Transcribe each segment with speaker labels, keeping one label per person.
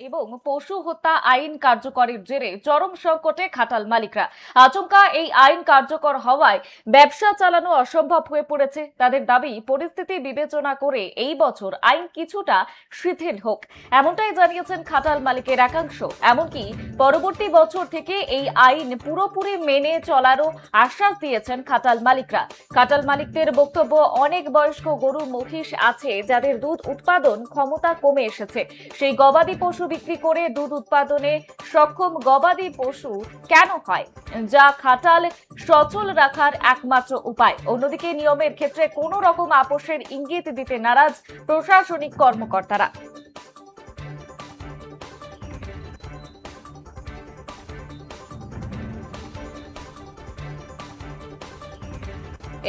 Speaker 1: এবং পশু হত্যা আইন কার্যকরের জেরে চরম সংকটে খাটাল মালিকরা। আচমকা এই আইন কার্যকর হওয়ায় ব্যবসা চালানো অসম্ভব হয়ে পড়েছে। তাদের দাবি, পরিস্থিতি বিবেচনা করে এই বছর আইন কিছুটা শিথিল হোক, এমনটাই জানিয়েছেন খাটাল মালিকের একাংশ। এমনকি পরবর্তী বছর থেকে এই আইন পুরোপুরি মেনে চলারও আশ্বাস দিয়েছেন খাটাল মালিকরা। খাটাল মালিকদের বক্তব্য, অনেক বয়স্ক গরু মহিষ আছে যাদের দুধ উৎপাদন ক্ষমতা কমে এসেছে। সেই গবাদি পশু বিক্রি করে দুধ উৎপাদনে সক্ষম গবাদি পশু কেন হয়, যা খাটাল সচল রাখার একমাত্র উপায়। অন্যদিকে নিয়মের ক্ষেত্রে কোনো রকম আপোষের ইঙ্গিত দিতে নারাজ প্রশাসনিক কর্মকর্তারা।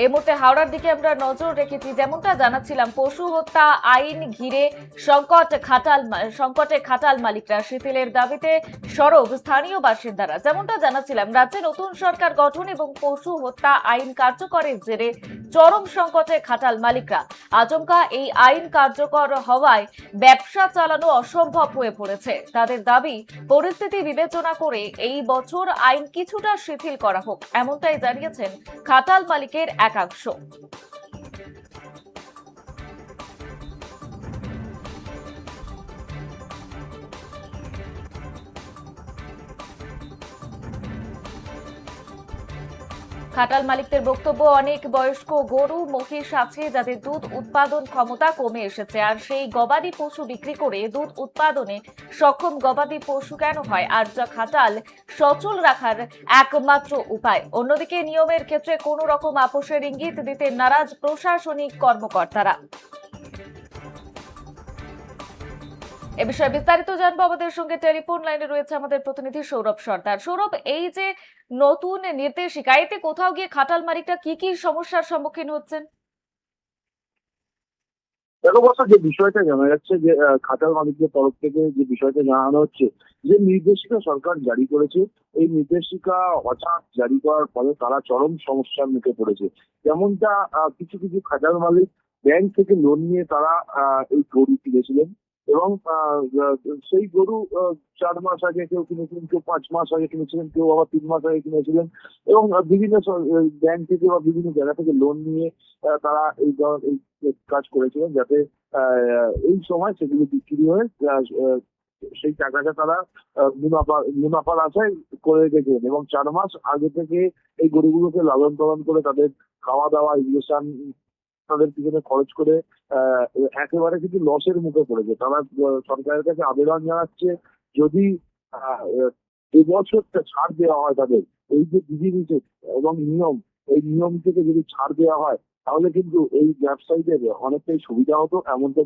Speaker 1: এই মুহূর্তে হাওড়ার দিকে আমরা নজর রেখেছি। যেমনটা জানাচ্ছিলাম, পশু হত্যা আইন ঘিরে সংকটে খাটাল মালিকরা। শিথিলের দাবিতে সরব স্থানীয় বাসিন্দারা। যেমনটা জানাচ্ছিলাম, রাজ্যে নতুন সরকার গঠন এবং পশু হত্যা আইন কার্যকরের জেরে চরম সংকটে খাটাল মালিকরা। আচমকা এই আইন কার্যকর হওয়ায় ব্যবসা চালানো অসম্ভব হয়ে পড়েছে। তাদের দাবি, পরিস্থিতি বিবেচনা করে এই বছর আইন কিছুটা শিথিল করা হোক, এমনটাই জানিয়েছেন খাটাল মালিকের একাংশ। খাটাল মালিকদের বক্তব্য, অনেক বয়স্ক গরু মহিষ আছে যাদের দুধ উৎপাদন ক্ষমতা কমে এসেছে, আর সেই গবাদি পশু বিক্রি করে দুধ উৎপাদনে সক্ষম গবাদি পশু কেন হয়, আর যা খাটাল সচল রাখার একমাত্র উপায়। অন্যদিকে নিয়মের ক্ষেত্রে কোনো রকম আপোষের ইঙ্গিত দিতে নারাজ প্রশাসনিক কর্মকর্তারা। এ বিষয়ে বিস্তারিত জানবো, আমাদের সঙ্গে টেলিফোন লাইনে রয়েছে আমাদের প্রতিনিধি সৌরভ সর্দার। সৌরভ, এই যে নতুন নির্দেশিকা, এতে কোথাও গিয়ে খাটাল মালিকরা কি কি সমস্যার সম্মুখীন হচ্ছেন?
Speaker 2: গত বছর যে বিষয়টা জানা যাচ্ছে যে খাটাল মালিকদের তরফ থেকে যে বিষয়টা জানানো হচ্ছে, যে নির্দেশিকা সরকার জারি করেছে, এই নির্দেশিকা হঠাৎ জারি করার ফলে তারা চরম সমস্যার মুখে পড়েছে। যেমনটা কিছু কিছু খাটাল মালিক ব্যাংক থেকে লোন নিয়ে তারা এই গরু কিনেছিলেন এবং সেই গরু 4 মাস আগে কেউ কিনেছিলেন, কেউ 5 মাস আগে কিনেছিলেন, কেউ আবার 3 মাস আগে কিনেছিলেন এবং বিভিন্ন ব্যাংক থেকে বা বিভিন্ন জায়গা থেকে লোন নিয়ে তারা এই কাজ করেছিলেন, যাতে এই সময় সেগুলো বিক্রি হয়ে সেই টাকাটা তারা মুনাফার আশায় করে রেখেছিলেন এবং 4 মাস আগে থেকে এই গরুগুলোকে লালন পালন করে তাদের খাওয়া দাওয়া, ইনজেকশন, তাদের পিছনে খরচ করে একেবারে কিন্তু লসের মুখে পড়েছে। তারা সরকারের কাছে আবেদন জানাচ্ছে, যদি এবছরটা ছাড় দেওয়া হয় তাদের এই যে বিধিনিষেধ এবং নিয়ম, এই নিয়ম থেকে যদি ছাড় দেওয়া হয় তাহলে কিন্তু এই ব্যবসায়ীদের অনেকটাই সুবিধা হতো, এমনটা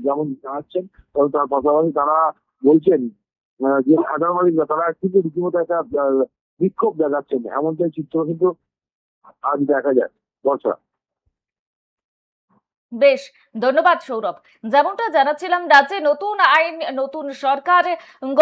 Speaker 2: যেমন জানাচ্ছেন। এবং তার পাশাপাশি তারা বলছেন যে খাটাল মালিকরা তারা কিন্তু রীতিমতো একটা বিক্ষোভ দেখাচ্ছেন, এমনটাই চিত্র কিন্তু আজ দেখা যায়। বর্ষা।
Speaker 1: বেশ, ধন্যবাদ সৌরভ। যেমনটা জানাচ্ছিলাম, রাজ্যে নতুন আইন, নতুন সরকার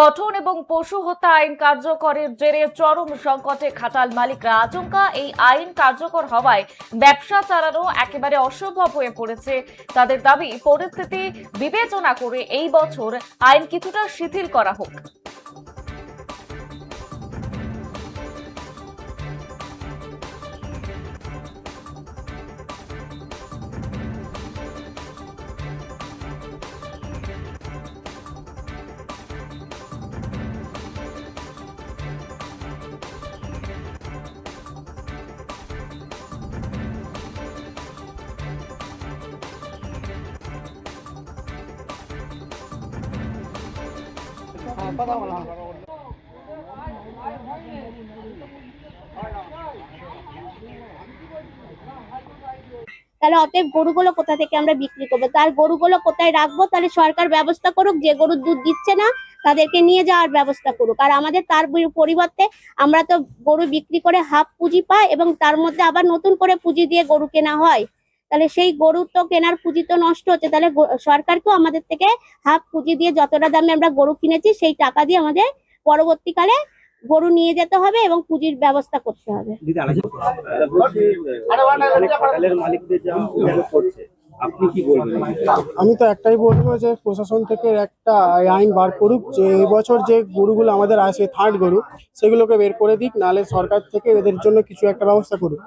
Speaker 1: গঠন এবং পশু হত্যা আইন কার্যকরের জেরে চরম সংকটে খাটাল মালিকরা। আচমকা এই আইন কার্যকর হওয়ায় ব্যবসা চালানো একেবারে অসম্ভব হয়ে পড়েছে। তাদের দাবি, পরিস্থিতি বিবেচনা করে এই বছর আইন কিছুটা শিথিল করা হোক।
Speaker 3: তাহলে অতএব গরুগুলো কোথা থেকে আমরা বিক্রি করবো, তার গরুগুলো কোথায় রাখবো? তাহলে সরকার ব্যবস্থা করুক, যে গরুর দুধ দিচ্ছে না তাদেরকে নিয়ে যাওয়ার ব্যবস্থা করুক। আর আমাদের তার পরিবর্তে আমরা তো গরু বিক্রি করে হাফ পুঁজি পাই এবং তার মধ্যে আবার নতুন করে পুঁজি দিয়ে গরু কেনা হয়। তাহলে সেই গরু তো কেনার পুঁজি তো নষ্ট হচ্ছে। তাহলে সরকারকেও আমাদের থেকে হাফ পুঁজি দিয়ে যতটা দামে আমরা গরু কিনেছি সেই টাকা দিয়ে আমাদের পরবর্তীকালে গরু নিয়ে যেতে হবে এবং পুঁজির ব্যবস্থা করতে হবে।
Speaker 4: আপনি কি বলবেন?
Speaker 5: আমি তো একটাই বলবো যে প্রশাসন থেকে একটা আইন বার করুক, যে এবছর যে গরুগুলো আমাদের আসে থার্ড গরু, সেগুলোকে বের করে দিক, নাহলে সরকার থেকে এদের জন্য কিছু একটা ব্যবস্থা করুক।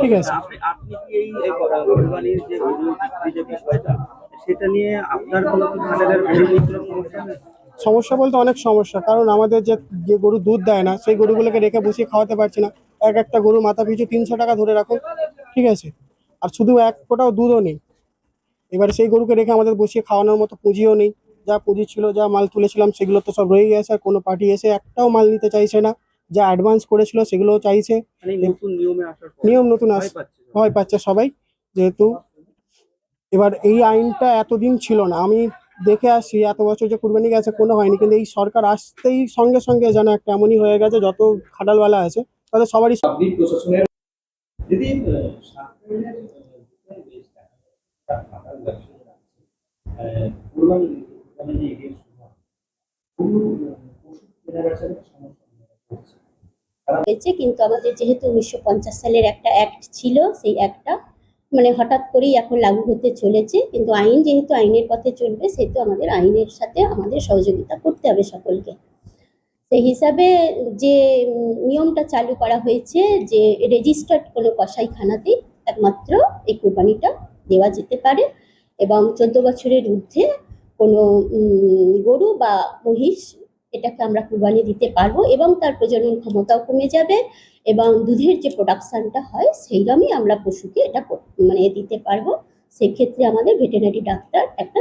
Speaker 5: ঠিক আছে।
Speaker 4: আপনি আপনি কি এই কোরবানির যে গরু বিক্রি যে বিষয়টা, সেটা নিয়ে আপনার কোনো কি খালের গরু বিক্রির সমস্যা হয়েছে?
Speaker 5: সমস্যা বলতে অনেক সমস্যা, কারণ আমাদের যে যে গরু দুধ দেয় না, সেই গরুগুলোকে রেখে বসিয়ে খাওয়াতে পারছি না। এক একটা গরু মাথা পিছু 300 টাকা ধরে রাখুন, ঠিক আছে, আর শুধু এক ফোঁটাও দুধও নেই। এবারে সেই গরুকে রেখে আমাদের বসিয়ে খাওয়ানোর মতো পুঁজিও নেই। যা পুঁজি ছিল, যা মাল তুলেছিলাম, সেগুলো তো সব রয়ে গেছে, আর কোনো পার্টি এসে একটাও মাল নিতে চাইছে না। যা অ্যাডভান্স করেছিল সেগুলোও চাইছে।
Speaker 4: মানে এই নতুন নিয়মে আসার পর
Speaker 5: নিয়ম নতুন
Speaker 4: ভয় পাচ্ছে সবাই।
Speaker 5: ভয় পাচ্ছে সবাই, যেহেতু এবার এই আইনটা এতদিন ছিল না। আমি দেখে আসছি এত বছর যে কুরবানি গেছে কোনো হয়নি, কিন্তু এই সরকার আসতেই সঙ্গে সঙ্গে যেন একটা এমনই হয়ে গেছে, যত খাটালওয়ালা আছে তাদের সবারই
Speaker 6: আপনি প্রশাসনের যদি সরকারের বেশ টাকা টাকার ব্যবসা কুরবানি কুরবানি যে ঈদের সময় গরু পশু কেনাবেচার সমস্যা হচ্ছে।
Speaker 3: হয়েছে, কিন্তু আমাদের যেহেতু 1950 সালের একটা অ্যাক্ট ছিল, সেই অ্যাক্টটা মানে হঠাৎ করেই এখন লাগু হতে চলেছে। কিন্তু আইন যেহেতু আইনের পথে চলবে, সেহেতু আমাদের আইনের সাথে আমাদের সহযোগিতা করতে হবে সকলকে। সেই হিসাবে যে নিয়মটা চালু করা হয়েছে, যে রেজিস্টার্ড কোনো কসাইখানাতেই একমাত্র এই কোরবানিটা দেওয়া যেতে পারে, এবং 14 বছরের ঊর্ধ্বে কোনো গরু বা মহিষ, এটাকে আমরা কুরবানি দিতে পারবো, এবং তার প্রজনন ক্ষমতাও কমে যাবে, এবং দুধের যে প্রোডাকশনটা হয় সেইরকমই আমরা পশুকে এটা মানে দিতে পারবো। সেক্ষেত্রে আমাদের ভেটেরিনারি ডাক্তার একটা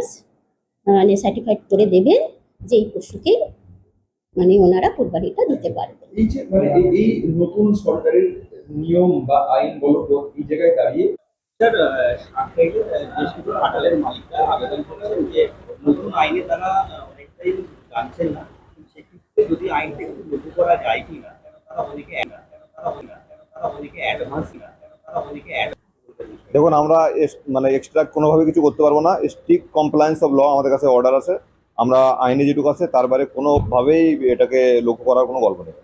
Speaker 3: মানে সার্টিফাইড করে দেবেন যে এই পশুকে মানে ওনারা কুরবানিটা দিতে পারবে।
Speaker 6: এই যে মানে এই নতুন সরকারের নিয়ম বা আইন বলো তো এই জায়গায় দাঁড়িয়ে
Speaker 4: স্যার, সাপ্তাহিক বেশ কিছু খাটালের মালিকরা আবেদন করেছেন যে নতুন আইনে তারা অনেকটাই জানছেন না, সেক্ষেত্রে যদি আইনটা একটু লঘু করা যায় কিনা, তারা অনেকে অ্যাডভান্স
Speaker 7: দেখুন, আমরা মানে এক্সট্রা কোনোভাবে কিছু করতে পারবো না। স্ট্রিক্ট কমপ্লায়েন্স অফ ল আমাদের কাছে অর্ডার আছে। আমরা আইনে যেটুকু আছে তার বাইরে কোনোভাবেই এটাকে লক্ষ্য করার কোনো গল্প নেই।